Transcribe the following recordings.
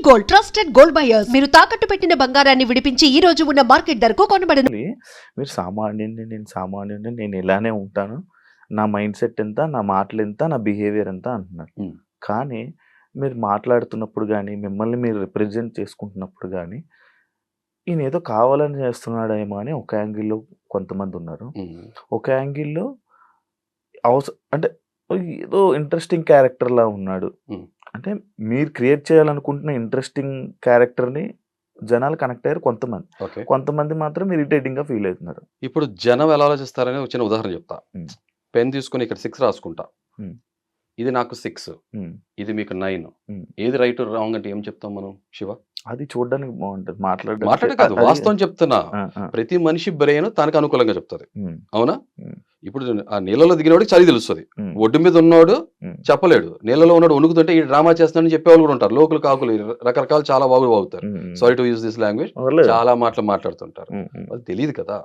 Gold trusted gold buyers మీరు తాకట్టు పెట్టిన బంగారాన్ని విడిపించి ఈ రోజు ఉన్న మార్కెట్ ధరకు కొనబడును. మీరు సామాన్యుడిని, నేను సామాన్యుడిని, నేను ఇలానే ఉంటాను, నా మైండ్ సెట్ ఎంత, నా మాటలు ఎంత, నా బిహేవియర్ ఎంత అంటున్నారు. కానీ మీరు మాట్లాడుతున్నప్పుడు కానీ, మిమ్మల్ని మీరు రిప్రజెంట్ చేసుకుంటున్నప్పుడు కానీ, ఈయన ఏదో కావాలని చేస్తున్నాడేమో అని ఒక యాంగిల్లో కొంతమంది ఉన్నారు. ఒక యాంగిల్లో అంటే ఏదో ఇంట్రెస్టింగ్ క్యారెక్టర్లా ఉన్నాడు. అంటే మీరు క్రియేట్ చేయాలనుకుంటున్న ఇంట్రెస్టింగ్ క్యారెక్టర్ని జనాలు కనెక్ట్ అయ్యారు కొంతమంది. కొంతమంది మాత్రం ఇరిటేటింగ్ గా ఫీల్ అవుతున్నారు. ఇప్పుడు జనం ఎలా ఆలోచిస్తారని ఒక చిన్న ఉదాహరణ చెప్తా. పెన్ తీసుకుని ఇక్కడ 6 రాసుకుంటా, ఇది నాకు 6, ఇది మీకు 9, ఏది రైట్ రాంగ్ అంటే ఏం చెప్తాం మనం శివ? అది చూడడానికి బాగుంటది, మాట్లాడే కాదు, వాస్తవం చెప్తున్నా. ప్రతి మనిషి బ్రెయిన్ తనకు అనుకూలంగా చెప్తుంది, అవునా? ఇప్పుడు ఆ నీళ్ళలో దిగినవాడికి చలి తెలుస్తుంది, ఒడ్డు మీద ఉన్నవాడు చెప్పలేడు. నీళ్ళలో ఉన్నాడు వణుకుతుంటే ఈ డ్రామా చేస్తున్నాడని చెప్పేవాళ్ళు కూడా ఉంటారు. లోకల్ కాకులు రకరకాల చాలా బాగులు బాగుతారు. Sorry to use this language, చాలా మాటలు మాట్లాడుతుంటారు. అది తెలియదు కదా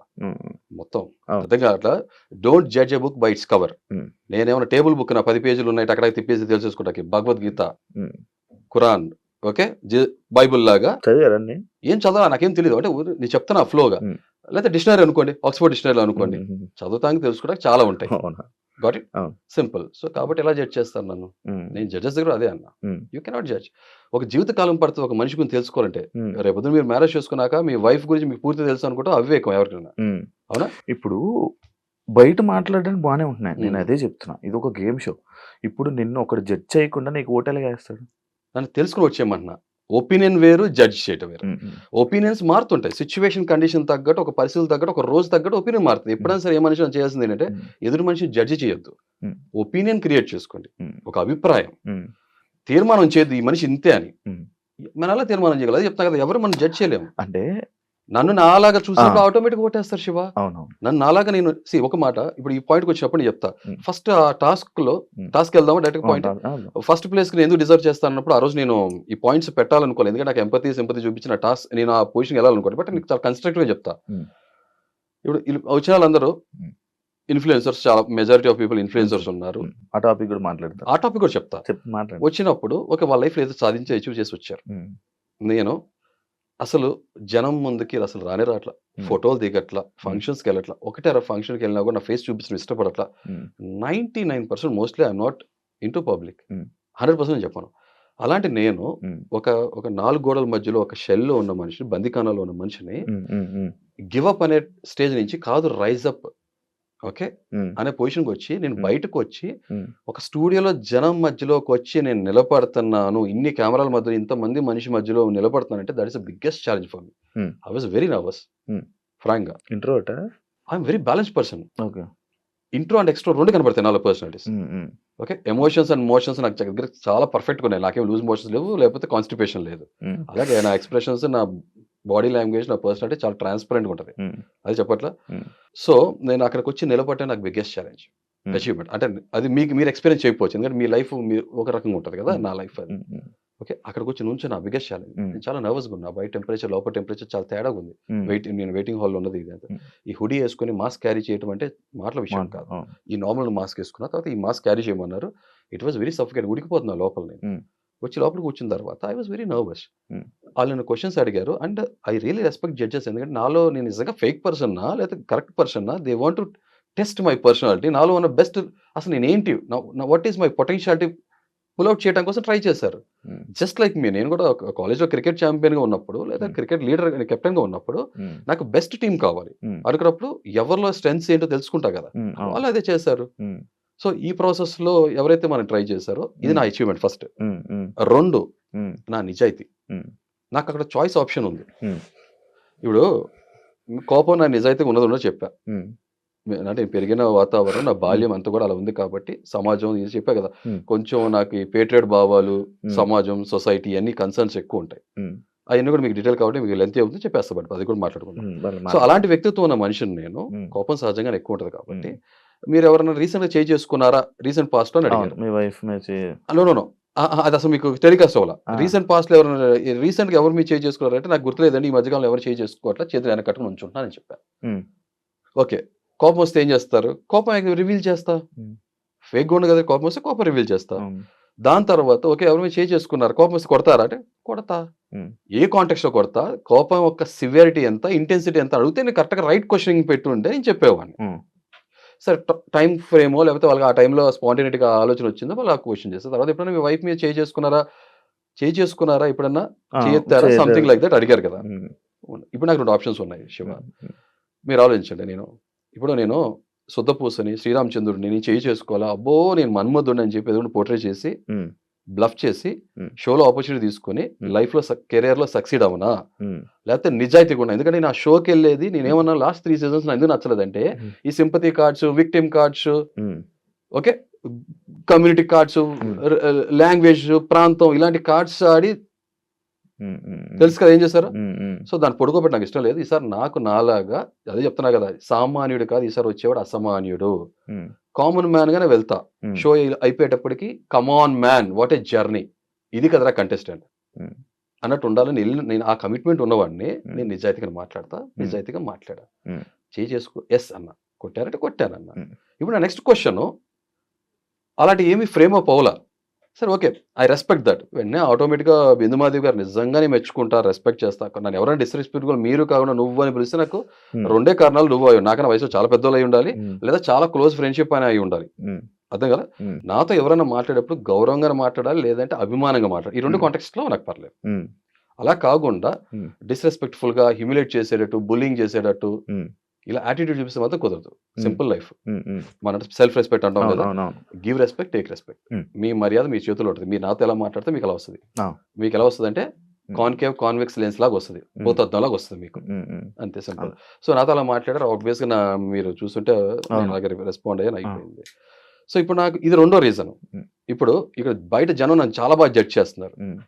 మొత్తం. అర్థంగా అట్లా don't judge a book by its cover. నేనేమన్నా టేబుల్ బుక్ నా 10 పేజీలు ఉన్నాయి అక్కడ తిప్పేసి తెలిసేసుకుంటా. భగవద్గీత, ఖురాన్, ఓకే, బైబుల్ లాగా చదివారండి. ఏం చదవాలా నాకేం తెలియదు, అంటే నేను చెప్తున్నా ఫ్లోగా. లేకపోతే డిక్షనరీ అనుకోండి, ఆక్స్ఫర్డ్ డిక్షనరీ అనుకోండి, చదువుతానికి తెలుసుకోవడానికి చాలా ఉంటాయి. Got it? సింపుల్. సో కాబట్టి ఎలా జడ్జ్ చేస్తాను నన్ను? నేను జడ్జెస్ దగ్గర అదే అన్నా, యూ కెనాట్ జడ్జ్. ఒక జీవితకాలం పడుతుంది ఒక మనిషి గురించి తెలుసుకోవాలంటే. రేపు మీరు మ్యారేజ్ చేసుకున్నాక మీ వైఫ్ గురించి మీకు పూర్తి తెలుసు అనుకుంటే అవివేకం ఎవరికైనా, అవునా? ఇప్పుడు బయట మాట్లాడడానికి బాగానే ఉంటున్నాయి, నేను అదే చెప్తున్నా. ఇది ఒక గేమ్ షో. ఇప్పుడు నిన్ను ఒకటి జడ్జ్ చేయకుండా నీకు ఓటేలుగా వేస్తాడు. నన్ను తెలుసుకుని వచ్చేయమంటున్నా. ఒపీనియన్ వేరు, జడ్జ్ చేయటం వేరు. ఒపీనియన్స్ మారుతుంటాయి, సిచ్యువేషన్ కండిషన్ తగ్గట్టు, ఒక పరిస్థితులు తగ్గట్టు, ఒక రోజు తగ్గట్టు ఒపీనియన్ మారుతుంది. ఎప్పుడైనా సరే ఏ మనిషి చేయాల్సింది ఏంటంటే ఎదురు మనిషిని జడ్జి చేయొద్దు, ఒపీనియన్ క్రియేట్ చేసుకోండి. ఒక అభిప్రాయం తీర్మానం చేయొద్దు, ఈ మనిషి ఇంతే అని. మనం ఎలా తీర్మానం చేయగలదు చెప్తా కదా, ఎవరు మనం జడ్జ్ చేయలేము. అంటే నన్ను నాలాగా చూసినప్పుడు ఆటోమేటిక్ ఓటేస్తారు శివ. అవును, నన్ను నాలాగా నేను ఒక మాట ఇప్పుడు ఈ పాయింట్కి వచ్చినప్పుడు నేను చెప్తా. ఫస్ట్ ఆ టాస్క్ వెళ్దామా డైరెక్ట్ పాయింట్. ఫస్ట్ ప్లేస్ కి నేను ఎందుకు డిజర్వ్ చేస్తాను అన్నప్పుడు ఆ రోజు నేను ఈ పాయింట్స్ పెట్టాలనుకోలేదు, ఎందుకంటే నాకు ఎంపతి సింపతి చూపించిన టాస్క్ నేను ఆ పొజిషన్ వెళ్ళాలనుకోండి. బట్ నీకు చాలా కన్స్ట్రక్టివ్ గా చెప్తా. ఇప్పుడు వచ్చిన వాళ్ళందరూ ఇన్ఫ్లుయెన్సర్స్, చాలా మెజారిటీ ఆఫ్ పీపుల్ ఇన్ఫ్లుయెన్సర్స్ ఉన్నారు. ఆ టాపిక్ కూడా మాట్లాడతా, ఆ టాపిక్ కూడా చెప్తా. వచ్చినప్పుడు ఒక వాళ్ళ లైఫ్ లో ఏదో సాధించి అచీవ్ చేసి వచ్చారు. నేను అసలు జనం ముందుకి అసలు రానే రాట్లా, ఫోటోలు దిగట్లా, ఫంక్షన్స్కి వెళ్ళట్లా. ఒకటే ఫంక్షన్కి వెళ్ళినా కూడా నా ఫేస్ చూపించడం ఇష్టపడట్లా. 99% mostly I'm not in to public. 100% చెప్పాను. అలాంటి నేను ఒక 4 గోడల మధ్యలో ఒక షెల్లో ఉన్న మనిషిని, బందికానాలో ఉన్న మనిషిని గివ్ అప్ అనే స్టేజ్ నుంచి కాదు, రైజ్ అప్ ఓకే అనే పొజిషన్కి వచ్చి నేను బయటకు వచ్చి ఒక స్టూడియోలో జనం మధ్యలోకి వచ్చి నేను నిలబడుతున్నాను, ఇన్ని కెమెరాల మధ్యలో ఇంతమంది మనిషి మధ్యలో నిలబడుతున్నానంటే that is the biggest challenge for me. I was very nervous frank గా. Introvert? I'm very balanced person. Intro and extro రెండు కనబడతాయి నాలో personalities. Okay, emotions and motions నాకు దగ్గర చాలా పర్ఫెక్ట్గా ఉన్నాయి. నాకేం లూజ్ మోషన్స్ లేవు, లేకపోతే కాన్స్టిపేషన్ లేదు. అలాగే నా ఎక్స్ప్రెషన్స్, నా బాడీ లాంగ్వేజ్, నా పర్సనాలిటీ చాలా ట్రాన్స్పరెంట్గా ఉంటుంది. అది చెప్పట్లా. సో నేను అక్కడికి వచ్చి నిలబట్టే నాకు బిగ్గెస్ట్ ఛాలెంజ్, అచీవ్మెంట్. అంటే అది మీరు ఎక్స్పీరియన్స్ చేయకపోవచ్చు, ఎందుకంటే మీ లైఫ్ ఒక రకంగా ఉంటుంది కదా, నా లైఫ్ అది. ఓకే, అక్కడికి వచ్చి నుంచి నా బిగ్గెస్ట్ ఛాలెంజ్. నేను చాలా నర్వస్గా ఉన్నా. బయట టెంపరేచర్, లోపల టెంపరేచర్ చాలా తేడాగా ఉంది. నేను వెయిటింగ్ హాల్లో ఉన్నది ఇది. ఈ హుడీ వేసుకుని మాస్క్ క్యారీ చేయడం అంటే మాటల విషయం కాదు. ఈ నార్మల్ మాస్క్ వేసుకున్న తర్వాత ఈ మాస్క్ క్యారీ చేయమన్నారు. ఇట్ వాస్ వెరీ సఫికేట్, ఉడికిపోతున్నా లోపల. నేను వచ్చి లోపలికి వచ్చిన తర్వాత ఐ వాస్ వెరీ నర్వస్. వాళ్ళు నన్ను క్వశ్చన్స్ అడిగారు and I really respect judges. ఎందుకంటే నాలో నేను నిజంగా ఫేక్ పర్సన్నా లేదా కరెక్ట్ పర్సన్నా, they want to test my personality. నాలో ఉన్న బెస్ట్ అసలు నేనేంటి, what is my potentiality pull out చేయడం కోసం ట్రై చేశారు. జస్ట్ లైక్ మీ, నేను కూడా కాలేజ్లో క్రికెట్ ఛాంపియన్ గా ఉన్నప్పుడు లేదా క్రికెట్ లీడర్ కెప్టెన్ గా ఉన్నప్పుడు నాకు బెస్ట్ టీం కావాలి అనుకున్నప్పుడు ఎవరిలో స్ట్రెంగ్స్ ఏంటో తెలుసుకుంటా కదా, వాళ్ళు అదే చేశారు. సో ఈ ప్రాసెస్ లో ఎవరైతే మనం ట్రై చేశారో ఇది నా అచీవ్మెంట్ ఫస్ట్. 2 నా నిజాయితీ. నాకు అక్కడ చాయిస్ ఆప్షన్ ఉంది. ఇప్పుడు కోపం నా నిజాయితీ ఉన్నదో చెప్పా. అంటే పెరిగిన వాతావరణం, నా బాల్యం అంతా కూడా అలా ఉంది కాబట్టి సమాజం ఇది చెప్పా కదా, కొంచెం నాకు ఈ పేట్రియట్ భావాలు, సమాజం, సొసైటీ అన్ని కన్సర్న్స్ ఎక్కువ ఉంటాయి. అవన్నీ కూడా మీకు డీటెయిల్ కాబట్టి మీకు లెంత్ అవుతుంది చెప్పేస్తా, బట్ అది కూడా మాట్లాడుకుంటాం. సో అలాంటి వ్యక్తిత్వం ఉన్న మనిషిని నేను, కోపం సహజంగా ఎక్కువ ఉంటుంది కాబట్టి. మీరు ఎవరైనా రీసెంట్ గా చేంజ్ చేసుకున్నారా రీసెంట్ పాస్ట్ లో అడిగారు. మీ వైఫ్ నో అది అసలు మీకు టెలికాస్ట్ అవ్వాల. రీసెంట్ పాస్ట్ లో ఎవరైనా రీసెంట్ గా ఎవరు మీరు చేంజ్ చేసుకున్నారంటే నాకు గుర్తులేదండి, ఈ మధ్యకాలంలో ఎవరు చేంజ్ చేసుకోవట్లా, చేతులు వెనక కట్టుకుని ఉంచుంటున్నా అని చెప్పాను. ఓకే, కోపం వస్తే ఏం చేస్తారు? కోపం రివీల్ చేస్తా. ఫేక్ గా ఉండదు కదా, కోపం వస్తే కోపం రివీల్ చేస్తా. దాని తర్వాత ఓకే ఎవరి మీద చేసుకున్నారు, కోపం వస్తే కొడతారా అంటే కొడతా. Hmm. ఏ కాంటెక్స్ట్ లో కొడతా, కోపం యొక్క సివియారిటీ ఎంత, ఇంటెన్సిటీ ఎంత అడిగితే నేను కరెక్ట్గా రైట్ క్వశ్చనింగ్ పెట్టుంటే నేను చెప్పేవాడిని. Hmm. సరే టైం ఫ్రేమో లేకపోతే వాళ్ళకి ఆ టైంలో స్పాంటేనిటీగా ఆలోచన వచ్చిందో వాళ్ళు ఆ క్వశ్చన్ చేస్తారు. తర్వాత ఎప్పుడైనా మీ వైఫ్ మీద చేసుకున్నారా ఎప్పుడన్నా, చేయెత్తారా, సంథింగ్ లైక్ దట్ అడిగారు కదా. Hmm. ఇప్పుడు నాకు 2 ఆప్షన్స్ ఉన్నాయి శివ. Hmm. మీరు ఆలోచించండి. నేను శుద్ధపూసని శ్రీరామచంద్రుడిని నేను చేసుకోవాలా, అబ్బో నేను మన్మధుడిని అని చెప్పి ఏదో పోర్ట్రే చేసి Hmm. బ్లఫ్ చేసి Hmm. షోలో ఆపర్చునిటీ తీసుకొని లైఫ్ లో కెరియర్ లో సక్సీడ్ అవునా, Hmm. లేకపోతే నిజాయితీ కూడా. ఎందుకంటే నేను ఆ షోకి వెళ్ళేది నేనేమన్నా లాస్ట్ 3 seasons ఎందుకు నచ్చలేదంటే ఈ sympathy cards, victim cards, Hmm. Okay community cards, language, ప్రాంతం ఇలాంటి కార్డ్స్ ఆడి Hmm. Hmm. తెలుసు కదా ఏం చేశారు. Hmm. సో దాన్ని పొడుకోబెట్టి నాకు ఇష్టం లేదు. ఈసారి నాకు నాలాగా అదే చెప్తున్నా కదా, సామాన్యుడు కాదు ఈసారి వచ్చేవాడు అసామాన్యుడు, Hmm. కామన్ మ్యాన్ గానే వెళ్తా. Hmm. షో అయిపోయేటప్పటికి come on man what a journey, ఇది కదరా కంటెస్టెంట్ Hmm. అన్నట్టు ఉండాలని నేను ఆ కమిట్మెంట్ ఉన్నవాడిని. Hmm. నేను నిజాయితీగా మాట్లాడా. Hmm. చేసుకో ఎస్ అన్న, కొట్టారంటే కొట్టానన్న. Hmm. ఇప్పుడు నా నెక్స్ట్ క్వశ్చన్ అలాంటి ఏమి ఫ్రేమ్ అప్ అవలా. సరే ఓకే ఐ రెస్పెక్ట్ దట్. వెంటనే ఆటోమేటిక్గా బిందుమాధవి గారు నిజంగానే మెచ్చుకుంటా, రెస్పెక్ట్ చేస్తా. నన్ను ఎవరైనా డిస్రెస్పెక్ట్గా మీరు కాకుండా నువ్వు అని పిలిస్తే నాకు Hmm. 2 కారణాలు. నువ్వు అయ్యి నాకన్నా వయసు చాలా పెద్దోళ్ళు అయి ఉండాలి, Hmm. లేదా చాలా క్లోజ్ ఫ్రెండ్షిప్ అని అయి ఉండాలి. Hmm. అర్థం కదా. Hmm. నాతో ఎవరైనా మాట్లాడేటప్పుడు గౌరవంగా మాట్లాడాలి, లేదంటే అభిమానంగా మాట్లాడాలి. ఈ 2 Hmm. కాంటెక్స్ట్ లో నాకు పర్లేదు. Hmm. అలా కాకుండా Hmm. డిస్రెస్పెక్ట్ఫుల్ గా హ్యూమిలేట్ చేసేటట్టు, బుల్లింగ్ చేసేటట్టు Hmm. ఇలా యాటిట్యూడ్ చూపిస్తే మాత్రం కుదరదు. Simple life. Hmm. మన సెల్ఫ్ రెస్పెక్ట్ అంటాం కదా, అవునవును. Give respect, take respect. Hmm. మీ మర్యాద మీ చేతిలో ఉంటుంది. మీరు నాతో ఎలా మాట్లాడితే మీకు ఎలా వస్తుంది. Ah. మీకు ఎలా వస్తుంది అంటే కాన్కేవ్ కాన్వెక్స్ లెన్స్ లాగా వస్తుంది, భూతద్దం లాగా వస్తుంది మీకు. Hmm. అంతే సింపుల్. సో నాతో అలా మాట్లాడారు ఆబ్వియస్ గా మీరు చూస్తుంటే రెస్పాండ్ అయ్యాను, అయిపోయింది. సో ఇప్పుడు నాకు ఇది 2వ రీజన్. Hmm. ఇప్పుడు ఇక్కడ బయట జనం నన్ను చాలా బాగా జడ్జ్ చేస్తున్నారు. Hmm.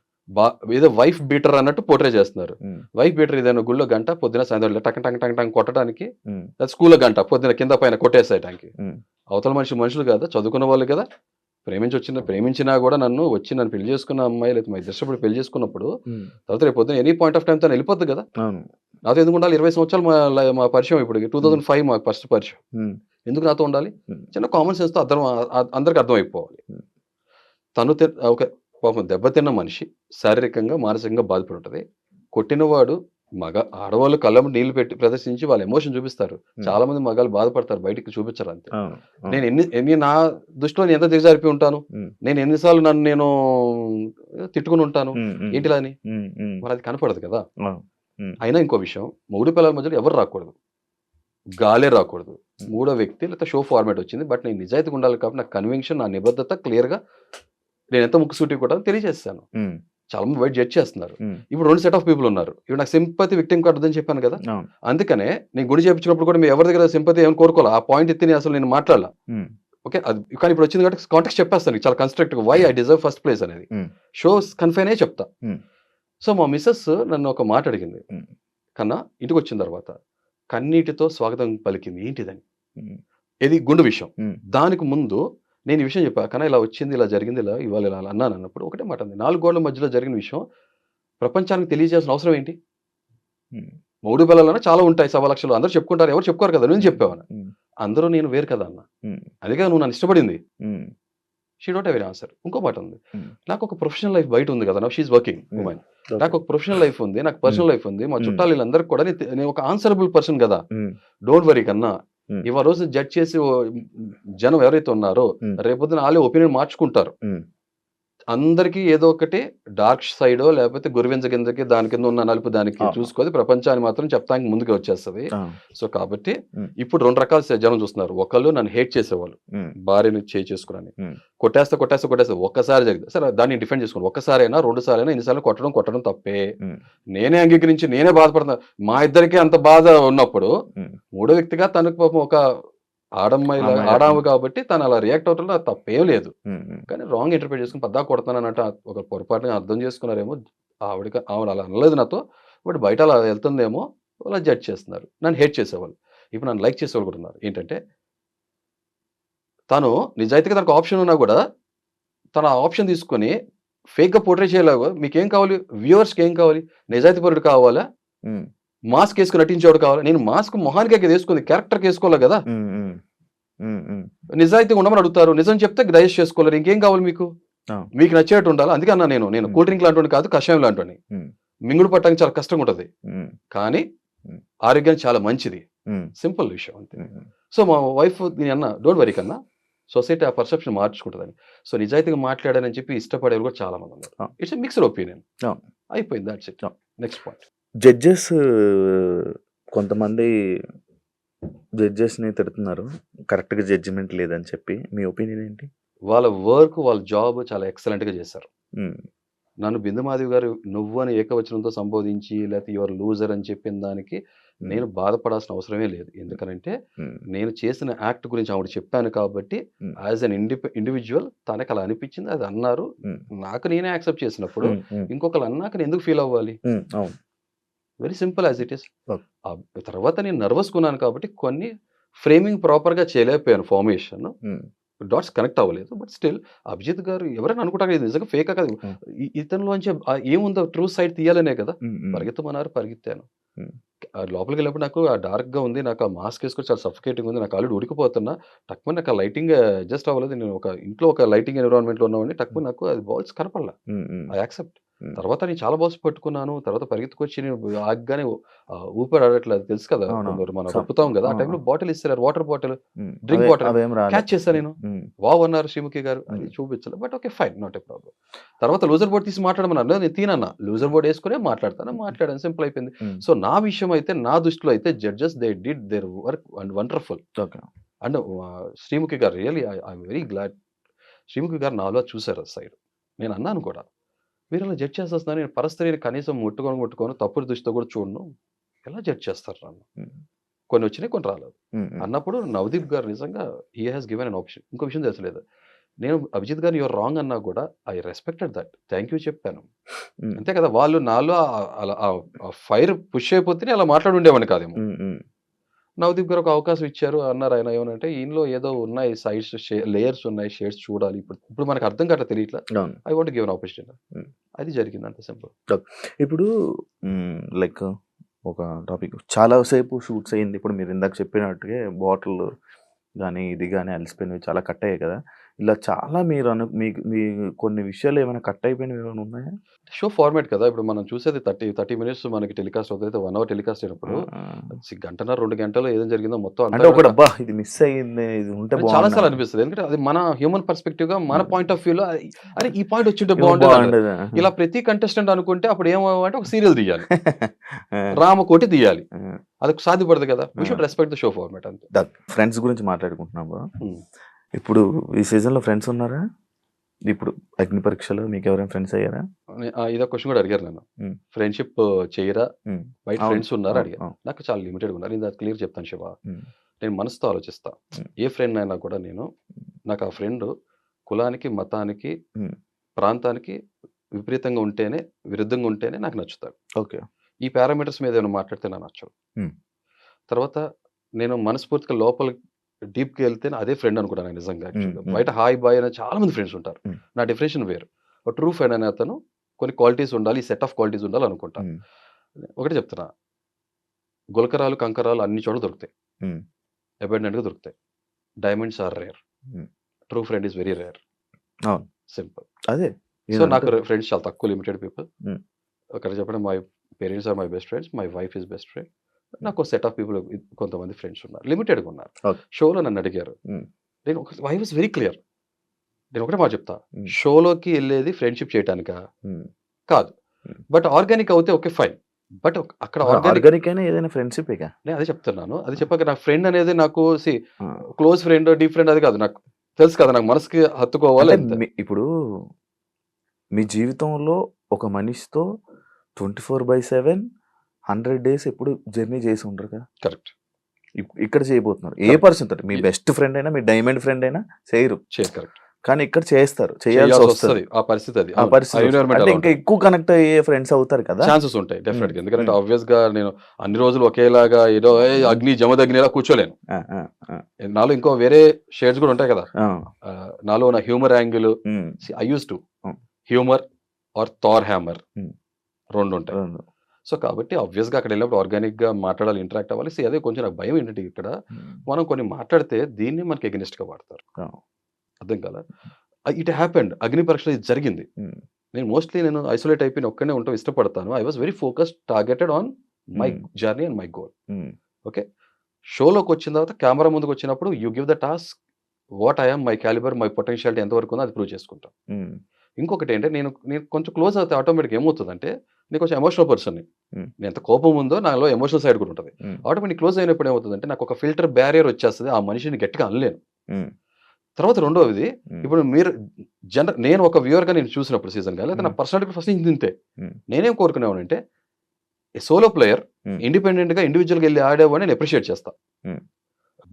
ఏదో వైఫ్ బీటర్ అన్నట్టు పోర్ట్రే చేస్తున్నారు. Hmm. వైఫ్ బీటర్ ఏదైనా గుళ్ళో గంట, పొద్దున సాయంత్రం టక్ టక్ టక్ టక్ కొట్టడానికి, Hmm. స్కూల్లో గంట పొద్దున కింద పైన కొట్టేసేయడానికి. Hmm. అవతల మనుషులు కదా, చదువుకున్న వాళ్ళు కదా, ప్రేమించినా కూడా నన్ను పెళ్లి చేసుకున్న అమ్మాయి లేదా మా ఇద్దరు పెళ్లి చేసుకున్నప్పుడు Hmm. తర్వాత రేపు పొద్దున ఎనీ పాయింట్ ఆఫ్ టైం తను వెళ్ళిపోతుంది కదా. అవును. నాతో ఎందుకు ఉండాలి? 20 సంవత్సరాలు మా పరిచయం. ఇప్పుడు 2005 మాకు ఫస్ట్ పరిచయం. Hmm. ఎందుకు నాతో ఉండాలి? Hmm. చిన్న కామన్ సెన్స్ తో అందరికి అర్థం అయిపోవాలి. Hmm. తను ఒక పాపం దెబ్బతిన్న మనిషి శారీరకంగా మానసికంగా బాధపడి ఉంటుంది. కొట్టినవాడు ఆడవాళ్ళు కళ్ళము నీళ్లు పెట్టి ప్రదర్శించి వాళ్ళ ఎమోషన్ చూపిస్తారు. చాలా మంది మగాళ్ళు బాధపడతారు, బయటికి చూపించారు అంతే. నేను ఎన్ని నా దృష్టిలో ఎంత దిగజారిపోయి ఉంటాను, నేను ఎన్నిసార్లు నేను తిట్టుకుని ఉంటాను, ఏంటిలా అని. మరి అది కనపడదు కదా. అయినా ఇంకో విషయం, మొగుడు పిల్లల మధ్యలో ఎవరు రాకూడదు, గాలే రాకూడదు, 3వ వ్యక్తి లేదా షో ఫార్మాట్ వచ్చింది. బట్ నేను నిజాయితీగా ఉండాలి కాబట్టి నా కన్విక్షన్, నా నిబద్ధత క్లియర్ గా నేను ఎంత ముక్కుసూటి కూడా తెలియజేస్తాను. చాలా మంది బయట జడ్జ్ చేస్తున్నారు. ఇప్పుడు 2 సెట్ ఆఫ్ పీపుల్ ఉన్నారు. ఇప్పుడు నాకు సింపతి, విక్టిమ్ కార్డ్ అని చెప్పాను కదా. అందుకనే నేను గుడి చేయించినప్పుడు కూడా మీరు ఎవరి దగ్గర సింపతి ఏమైనా కోరుకోవాలి, ఆ పాయింట్ ఎత్తి అసలు నేను మాట్లాడాల. ఓకే అది కానీ ఇప్పుడు వచ్చింది కాబట్టి కాంటాక్ట్ చెప్పేస్తాను చాలా constructive, why I deserve first place అనేది షోస్ కన్ఫైన్ అయ్యి చెప్తా. సో మా మిస్సెస్ నన్ను ఒక మాట అడిగింది, కన్నా ఇంటికి వచ్చిన తర్వాత కన్నీటితో స్వాగతం పలికింది, ఏంటిదని. ఇది గుండు విషయం. దానికి ముందు నేను ఈ విషయం చెప్పా, కన్నా ఇలా వచ్చింది, ఇలా జరిగింది, ఇలా ఇవాళ ఇలా అన్నాను అన్నప్పుడు ఒకటే మాట ఉంది, 4 గోడల మధ్యలో జరిగిన విషయం ప్రపంచానికి తెలియజేయాల్సిన అవసరం ఏంటి? 3 పిల్లలన్నా చాలా ఉంటాయి, 1,00,000 అందరూ చెప్పుకుంటారు, ఎవరు చెప్పుకోరు కదా. నేను చెప్పేవాను, అందరూ నేను వేరు కదా అన్న, అందుకే నువ్వు నన్ను ఇష్టపడింది. She don't have any answer. ఇంకో మాట ఉంది, నాకు ఒక ప్రొఫెషనల్ లైఫ్ బయట ఉంది కదా, now she is working women, నాకు ఒక ప్రొఫెషనల్ లైఫ్ ఉంది, నాకు పర్సనల్ లైఫ్ ఉంది, మా చుట్టాలు వీళ్ళందరికీ కూడా నేను ఒక ఆన్సరబుల్ పర్సన్ కదా. డోంట్ వరీ కన్నా, ఇవాళ రోజు జడ్జ్ చేసి జనం ఎవరైతే ఉన్నారో రేపొద్దున వాళ్ళే ఒపీనియన్ మార్చుకుంటారు. అందరికీ ఏదో ఒకటి డార్క్ సైడో లేకపోతే గురివింజ కిందకి దాని కింద ఉన్న నలుపు దానికి చూసుకోవాలి, ప్రపంచాన్ని మాత్రం చెప్తానికి ముందుకు వచ్చేస్తుంది. సో కాబట్టి ఇప్పుడు 2 రకాల జనం చూస్తున్నారు. ఒకళ్ళు నన్ను హేట్ చేసేవాళ్ళు, భార్యని చేసుకున్నాను, కొట్టేస్తే ఒక్కసారి జరిగింది సరే దాన్ని డిఫెండ్ చేసుకోండి, ఒక్కసారైనా 2 సార్లు అయినా ఎన్నిసార్లు కొట్టడం తప్పే. నేనే అంగీకరించి నేనే బాధపడుతున్నా. మా ఇద్దరికీ అంత బాధ ఉన్నప్పుడు 3వ వ్యక్తిగా తనకు పాపం ఒక ఆడాము కాబట్టి తను అలా రియాక్ట్ అవటంలో అది తప్పేం లేదు. కానీ రాంగ్ ఇంటర్ప్రిట్ చేసుకుని పద్దా కొడతానన్నట్టు ఒక పొరపాటుగా అర్థం చేసుకున్నారేమో. ఆవిడ అలా అనలేదు నాతో, బట్ బయట అలా వెళ్తుందేమో అలా జడ్జ్ చేస్తున్నారు. నన్ను హేట్ చేసేవాళ్ళు, ఇప్పుడు నన్ను లైక్ చేసేవాళ్ళు కూడా ఉన్నారు. ఏంటంటే తను నిజాయితీగా తనకు ఆప్షన్ ఉన్నా కూడా తన ఆప్షన్ తీసుకొని ఫేక్గా పోర్ట్రే చేయలేవు. మీకేం కావాలి? వ్యూవర్స్కి ఏం కావాలి? నిజాయితీ పరుడు కావాలా, మాస్క్ వేసుకుని నటించేవాడు కావాలి? నేను మాస్క్ మొహానికి వేసుకుంది, క్యారెక్టర్కి వేసుకోవాలి కదా. నిజాయితీ ఉండమని అడుగుతారు, నిజం చెప్తే డైజెస్ట్ చేసుకోలేరు, ఇంకేం కావాలి మీకు? ఆ. మీకు నచ్చేట్టు ఉండాలి. అందుకే అన్నా నేను ఉమ్. కూల్ డ్రింక్ లాంటి కాదు, కషాయం లాంటి ఉమ్. మింగుడు పట్టడానికి చాలా కష్టంగా ఉంటది, ఉమ్. కానీ ఉమ్. ఆరోగ్యానికి చాలా మంచిది. ఉమ్. సింపుల్ విషయం అంతే. ఉమ్. సో మా వైఫ్ నేను అన్న డోంట్ వరీ కన్నా, సొసైటీ ఆ పర్సెప్షన్ మార్చుకుంటుందని. సో నిజాయితీగా మాట్లాడానని చెప్పి ఇష్టపడేవారు కూడా చాలా మంది ఉన్నారు. ఆ. It's mixed opinion. ఆ. అయిపోయింది, దాట్స్ ఇట్. ఆ. Next point. జడ్జెస్ కొంతమంది జడ్జెస్ని తిడుతున్నారు, కరెక్ట్గా జడ్జిమెంట్ లేదని చెప్పి. మీ ఒపీనియన్ ఏంటి? వాళ్ళ వర్క్, వాళ్ళ జాబ్ చాలా ఎక్సలెంట్ గా చేశారు. ఉమ్. నన్ను బిందు మాధవి గారు నువ్వు అని ఏకవచనంతో సంబోధించి లేకపోతే యువర్ లూజర్ అని చెప్పిన దానికి నేను బాధపడాల్సిన అవసరమే లేదు. ఎందుకనంటే ఉమ్. నేను చేసిన యాక్ట్ గురించి ఆవిడ చెప్పాను కాబట్టి ఉమ్. యాజ్ అన్ ఇండివిజువల్ తనకి అలా అనిపించింది, అది అన్నారు, ఉమ్. నాకు నేనే యాక్సెప్ట్ చేసినప్పుడు ఉమ్. ఉమ్. ఇంకొకరు అన్నాక నేను ఎందుకు ఫీల్ అవ్వాలి? ఉమ్. అవును. Very simple as it is. Okay. తర్వాత నేను నర్వస్ కొన్నాను కాబట్టి కొన్ని ఫ్రేమింగ్ ప్రాపర్ గా చేయలేకపోయాను, ఫార్మేషన్ ఉమ్. డాట్స్ కనెక్ట్ అవ్వలేదు. బట్ స్టిల్ అభిజిత్ గారు ఎవరైనా అనుకుంటారు ఇది నిజంగా ఫేక్ కాదు, Hmm. ఇతనిలోంచి ఏముందో ట్రూ సైడ్ తీయాలనే కదా. ఉమ్. ఉమ్. పరిగెత్తమన్నారు, పరిగెత్తాను. Hmm. ఆ లోపలికి వెళ్ళినప్పుడు నాకు ఆ డార్క్ గా ఉంది, నాకు ఆ మాస్క్ వేసుకొని చాలా సఫికేటింగ్ ఉంది, నాకు ఆల్రెడీ ఉడికిపోతున్నా. టక్కుమని నాకు ఆ లైటింగ్ అడ్జస్ట్ అవ్వలేదు. నేను ఒక ఇంట్లో ఒక లైటింగ్ ఎన్విరాన్మెంట్ లో ఉన్నవాడిని, టక్కుమని నాకు అది బాల్స్ కనపడలా. Um. Um. I accept. Hmm. తర్వాత నేను చాలా బాల్స్ పట్టుకున్నాను. తర్వాత పరిగెత్తుకొచ్చి నేను ఆగ్గానే ఊపిరి ఆడట్లేదు, తెలుసు కదా, అవును. కొందరు మనం Some- రప్పుతాం కదా. ఆ అవును. టైంలో బాటిల్ ఇస్తారు, వాటర్ బాటిల్, ఉమ్. డ్రింక్ వాటర్ అవేం రాలేదు. క్యాచ్ చేశాను నేను. ఉమ్. వావ్ అన్నారు శ్రీముఖి గారు, అది Hmm. చూపించలేదు. But okay fine, not a problem. తర్వాత లూజర్ బోర్డ్ తీసి మాట్లాడమన్నారు, నేను తీనన్నా, లూజర్ బోర్డ్ వేసుకునే మాట్లాడతాను, మాట్లాడాను, సింపుల్ అయిపోయింది. ఉమ్. సో నా విషయం అయితే, నా దృష్టిలో అయితే judges they did their work and wonderful. Okay. And Sreemukhi గారు really I'm very glad. Sreemukhi గారు నాలో చూసారు సైడ్. నేను అన్నాను కూడా, మీరు అలా జడ్జ్ చేసేస్తున్నారు, నేను పరస్త్రీని కనీసం ముట్టుకోను, తప్పుడు దృష్టితో కూడా చూడను, ఎలా జడ్జ్ చేస్తారు నన్ను? ఉమ్. కొన్ని వచ్చినాయి, కొన్ని రాలేదు ఉమ్. ఉమ్. అన్నప్పుడు నవదీప్ గారు నిజంగా he has given an option. ఇంకో విషయం తెలుసలేదు, నేను అభిజిత్ గారు యువర్ రాంగ్ అన్నా కూడా I respected that, thank you చెప్పాను. ఉమ్. అంతే కదా, వాళ్ళు నాలో అలా ఫైర్ పుష్ అయిపోతే అలా మాట్లాడి ఉండేవాడిని కాదేమో. ఉమ్. ఉమ్. నవదీప్ గారు ఒక అవకాశం ఇచ్చారు అన్నారు. ఆయన ఏమనంటే, ఈయనలో ఏదో ఉన్నాయి సైడ్స్, లేయర్స్ ఉన్నాయి, షేడ్స్ చూడాలి, ఇప్పుడు మనకు అర్థం కావట్లేదు, తెలియట్లా, అవును. I want give an opportunity. Hmm. అది జరిగింది, అంత సింపుల్. ఇప్పుడు లైక్ ఒక టాపిక్ చాలా సేపు షూట్స్ అయ్యింది. ఇప్పుడు మీరు ఇందాక చెప్పినట్టుగా బాటిల్ కానీ ఇది కానీ అలసిపోయినవి చాలా కట్ అయ్యాయి కదా. ఇలా చాలా మీరు మీకు మీ కొన్ని విషయాలు ఏమైనా కట్ అయిపోయినవి ఏమైనా ఉన్నాయా? షో ఫార్మాట్ కదా, ఇప్పుడు మనం చూసేది 30 మినిట్స్ మనకి టెలికాస్ట్ అవుతుంది. 1 అవర్ టెలికాస్ట్ అయినప్పుడు గంటన్నర 2 గంటలో ఏదో జరిగిందో మొత్తం అంటే అంతా ఒకటి అబ్బా ఇది మిస్ అయ్యింది, ఇది ఉంటే చాలా సార్లు బాగుంది అనిపిస్తుంది. ఎందుకంటే అది మన హ్యూమన్ పర్స్పెక్టివ్ గా, మన పాయింట్ ఆఫ్ వ్యూ లో, అరే ఈ పాయింట్ వచ్చింటే బాగుంటుంది. ఇలా ప్రతి కంటెస్టెంట్ అనుకుంటే అప్పుడు ఏమంటే ఒక సీరియల్ తీయాలి, రామకోటి తీయాలి, అది సాధ్యపడదు కదా. We should respect the show format అంతే. ఫ్రెండ్స్ గురించి మాట్లాడుకుంటున్నాము. Hmm. ఇప్పుడు ఈ సీజన్ లో ఫ్రెండ్స్ ఉన్నారా? ఇప్పుడు అగ్ని పరీక్షలో మీకు ఎవరైనా ఫ్రెండ్స్ అయ్యారా? ఇదో క్వశ్చన్ కూడా అడిగారు నన్ను, Hmm. ఫ్రెండ్షిప్ చేయరా, Hmm. బయట అవును, ఫ్రెండ్స్ ఉన్నారా అవును, అడిగారు. అవును. నాకు చాలా లిమిటెడ్ ఉన్నారు, నేను అది క్లియర్ చెప్తాను శివ. Hmm. నేను మనసుతో ఆలోచిస్తా. Hmm. ఏ ఫ్రెండ్ అయినా కూడా నాకు ఆ ఫ్రెండ్ కులానికి, మతానికి, Hmm. ప్రాంతానికి విపరీతంగా ఉంటేనే, విరుద్ధంగా ఉంటేనే నాకు నచ్చుతాడు. ఓకే. ఈ పారామీటర్స్ మీద ఏమైనా మాట్లాడితే నాకు నచ్చదు. Hmm. తర్వాత నేను మనస్ఫూర్తిగా లోపల డీప్కి వెళ్తేనే అదే ఫ్రెండ్ అనుకుంటాను నేను నిజంగా. Actually. Hmm. బయట హాయ్ బాయ్ అనే చాలా మంది ఫ్రెండ్స్ ఉంటారు. Hmm. నా డెఫినేషన్ వేరు. ఒక ట్రూ ఫ్రెండ్ అనే అతను కొన్ని క్వాలిటీస్ ఉండాలి, ఈ సెట్ ఆఫ్ క్వాలిటీస్ ఉండాలి అనుకుంటాను. Hmm. ఒకటి చెప్తున్నా, గులకరాలు, కంకరాలు అన్ని చోట్ల దొరుకుతాయి, Hmm. అబాండెంట్ గా దొరుకుతాయి. Diamonds are rare, Hmm. True friend is very rare. అవును. సింపుల్. అదే సో నాకు ఫ్రెండ్స్ చాలా తక్కువ, లిమిటెడ్ పీపుల్. Hmm. ఒకటి చెప్పడం, my parents are my best friends, my wife is best friend. నాకు సెట్ ఆఫ్ పీపుల్ కొంతమంది ఫ్రెండ్స్ ఉన్నారు, లిమిటెడ్గా ఉన్నారు. Okay. షోలో నన్ను అడిగారు, Hmm. నేను ఐ వాస్ వెరీ క్లియర్. నేను ఒకటే మాట చెప్తా, Hmm. షోలోకి వెళ్ళేది ఫ్రెండ్షిప్ చేయడానికా? Hmm. కాదు. Hmm. బట్ ఆర్గానిక్ అవుతే ఓకే ఫైన్. బట్ అక్కడ ఆర్గానిక్, ఆర్గానిక్ అయినా ఏదైనా ఫ్రెండ్షిప్ ఇక. నేను అదే చెప్తున్నాను. అది చెప్పాక నా ఫ్రెండ్ అనేది నాకు Ah. Close friend, deep friend అది కాదు, నాకు తెలుసు కదా, నాకు మనసుకి హత్తుకోవాలి అంటే అంతే. ఇప్పుడు మీ జీవితంలో ఒక మనిషితో 24/7 100 days ఎప్పుడు జర్నీ చేసి ఉంటారు కదా. కరెక్ట్. ఇక్కడ చేయబోతున్నారు ఏ Correct. పర్సన్ తోటి, మీ బెస్ట్ ఫ్రెండ్ అయినా, మీ డైమండ్ ఫ్రెండ్ అయినా చేయరు, కరెక్ట్. కానీ ఇక్కడ చేస్తారు, చేయాల్సి చేయాల్సి వస్తుంది. వస్తుంది, ఆ పరిస్థితి అది. ఆ పరిస్థితి వస్తుంది. అంటే ఇంకా ఎక్కువ కనెక్ట్ అయ్యే ఫ్రెండ్స్ అవుతారు కదా. ఛాన్సెస్ ఉంటాయి డెఫినెట్ గా. Hmm. ఎందుకంటే Hmm. ఆబ్వియస్ గా నేను అన్ని రోజులు ఒకేలాగా ఏదో అగ్ని జమదగ్నిలా కూర్చోలేను. ఆ, ఆ, ఆ, నాలో ఇంకో వేరే షేడ్స్ కూడా ఉంటాయి కదా. ఆ. నాలో నా humour angle, Hmm. I use to Hmm. Humour or Thor hammer, Hmm. రెండు ఉంటాయి. సో కాబట్టి ఆబ్వియస్ గా అక్కడ వెళ్ళినప్పుడు ఆర్గానిక్ గా మాట్లాడాలి, ఇంటరాక్ట్ అవ్వాలి. అదే కొంచెం నాకు భయం ఏంటంటే, ఇక్కడ Hmm. మనం కొన్ని మాట్లాడితే దీన్ని మనకి ఎగనిస్ట్ గా వాడతారు. Oh. అర్థం కదా. It happened. అగ్ని పరీక్షలో ఇది జరిగింది. ఉమ్, నేను ఐసోలేట్ అయిపోయి ఒక్కనే ఉండటం ఇష్టపడతాను. I was very focused, targeted on my journey and my goal. Um, okay. షోలోకి వచ్చిన తర్వాత కెమెరా ముందుకు వచ్చినప్పుడు you give the task what I'm, my calibre, my potentiality ఎంతవరకు ఉందో అది ప్రూవ్ చేసుకుంటాం. ఉమ్, ఇంకొకటి ఏంటంటే నేను కొంచెం క్లోజ్ అవుతే ఆటోమేటిక్ ఏమవుతుందంటే నేను కొంచెం ఎమోషనల్ పర్సన్ని. Hmm. నేను ఎంత కోపం ఉందో నాలో ఎమోషనల్ సైడ్ కూడా ఉంటుంది. ఉమ్, ఆటోమేటిక్ క్లోజ్ అయినప్పుడు ఏమవుతుందంటే నాకు ఒక ఫిల్టర్ బ్యారియర్ వచ్చేస్తుంది, ఆ మనిషిని గట్టిగా అనలేను. ఉమ్, తర్వాత రెండోది, ఉమ్, ఇప్పుడు మీరు నేను ఒక వ్యూవర్గా నేను చూసినప్పుడు సీజన్ గా లేదా నా పర్సనాలిటీ ఫస్ట్ ఇంతే. నేనేం కోరుకునేవానంటే సోలో ప్లేయర్ ఇండిపెండెంట్ గా ఇండివిజువల్గా వెళ్ళి ఆడేవాడిని నేను అప్రిషియేట్ చేస్తా.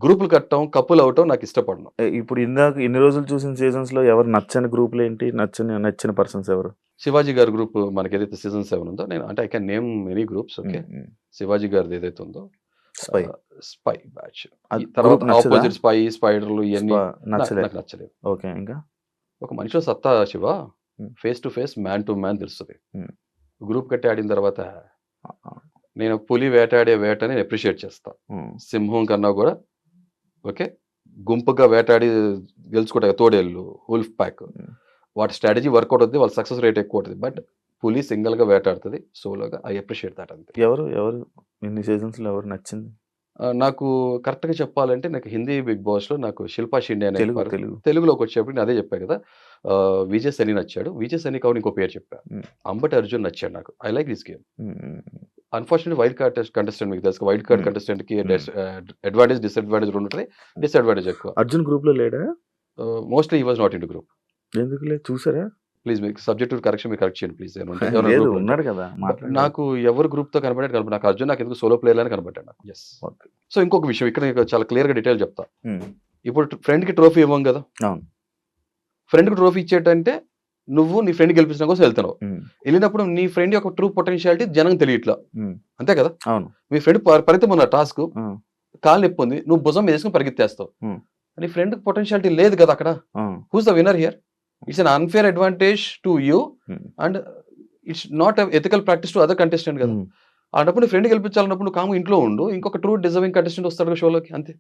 గ్రూపులు కట్టడం, కప్పులు అవటం నాకు ఇష్టపడను. ఇప్పుడు ఇందాక ఇన్ని రోజులు చూసిన సీజన్స్ లో ఎవరు నచ్చని గ్రూపులు ఏంటి, నచ్చిన పర్సన్స్ ఎవరు? శివాజీ గారి గ్రూప్ మనకి ఏదైతే సీజన్ 7 ఉందో, నేను అంటే I can name many groups. Okay. Shivaji గారిది ఏదైతే ఉందో స్పై స్పై బ్యాచ్, అది తర్వాత group నచ్చదా? ఆపోజిట్ స్పై, స్పైడర్లు ఇవన్నీ నచ్చలేదు. నాకు నచ్చలేదు. ఓకే, ఇంకా ఒక మనిషిలో సత్తా Shiva Hmm. Face to face, man to man తెలుస్తుంది. Hmm. గ్రూప్ కట్టి ఆడిన తర్వాత నేను పులి వేటాడే వేటని అప్రిషియేట్ చేస్తా. సింహం కన్నా కూడా ఓకే గుంపుగా వేటాడి గెలుచుకుంటాయి తోడేళ్ళు, ఉల్ఫ్ ప్యాక్, వాటి స్ట్రాటజీ వర్కౌట్ అవుతుంది, వాళ్ళ సక్సెస్ రేట్ ఎక్కువ ఉంటుంది. బట్ పులి సింగిల్ గా వేటాడుతుంది, సోలోగా. ఐ అప్రిషియేట్ దాట్ అంతే. ఎవరు ఇన్ని సీజన్స్ లో ఎవరు నచ్చింది? నాకు కరెక్ట్ గా చెప్పాలంటే నాకు హిందీ బిగ్ బాస్ లో నాకు శిల్పా షిండే అనే తెలుగు తెలుగులోకి వచ్చేప్పుడు నేను అదే చెప్పా కదా, విజయ్ సని నచ్చాడు. విజయ్ సని కావాలి ఇంకో పేరు చెప్పా, అంబటి అర్జున్ నచ్చాడు నాకు. I like this game. Unfortunate wild card contestant, మీకు తెలుసు వైల్డ్ కార్డ్ కంటెస్టెంట్ కి అడ్వాంటేజ్ డిసడ్వాంటేజ్ ఉంటుంది. డిసడ్వాంటేజ్ ఎక్కువ. అర్జున్ గ్రూప్ లో లేడా? మోస్ట్లీ ఈ వాజ్ నాట్ ఇన్ గ్రూప్. ఎందుకు లేదు, చూసారా? ప్లీజ్ మీకు సబ్జెక్ట్ కరెక్షన్ మీరు కరెక్ట్ చేయండి ప్లీజ్. లేదు, ఉన్నాడు కదా, నాకు ఎవరు గ్రూప్ తో కనబడ్డాడు కనబడి, నాకు అర్జున్ నాకు ఎందుకు సోలో ప్లేయర్ అని కనబడ్డాడు నాకు. ఎస్. సో ఇంకొక విషయం ఇక్కడ నేను చాలా క్లియర్ గా డీటెయిల్ చెప్తా. ఇప్పుడు ఫ్రెండ్ కి ట్రోఫీ ఇవ్వం కదా. అవును. ఫ్రెండ్ కి ట్రోఫీ ఇచ్చేటంటే నువ్వు నీ ఫ్రెండ్ గెలిపించడం కోసం వెళ్తున్నావు. వెళ్ళినప్పుడు నీ ఫ్రెండ్ యొక్క ట్రూ పొటెన్షియాలిటీ జనం తెలియట్లా, అంతే కదా. అవును. మీ ఫ్రెండ్ పరితం ఉన్న టాస్క్, కాలు నొప్పి ఉంది, నువ్వు భుజం వేసుకుని పరిగెత్తేస్తావు. నీ ఫ్రెండ్ పొటెన్షియాలిటీ లేదు కదా అక్కడ. Who's the winner here? It's un unfair advantage to you and it's not ethical practice to other contestant కదా. అన్నప్పుడు నీ ఫ్రెండ్ గెలిపించాలన్నప్పుడు నువ్వు కాము ఇంట్లో ఉండు, ఇంకొక ట్రూ డిజర్వింగ్ కంటెస్టెంట్ వస్తాడు షోలోకి, అంతే.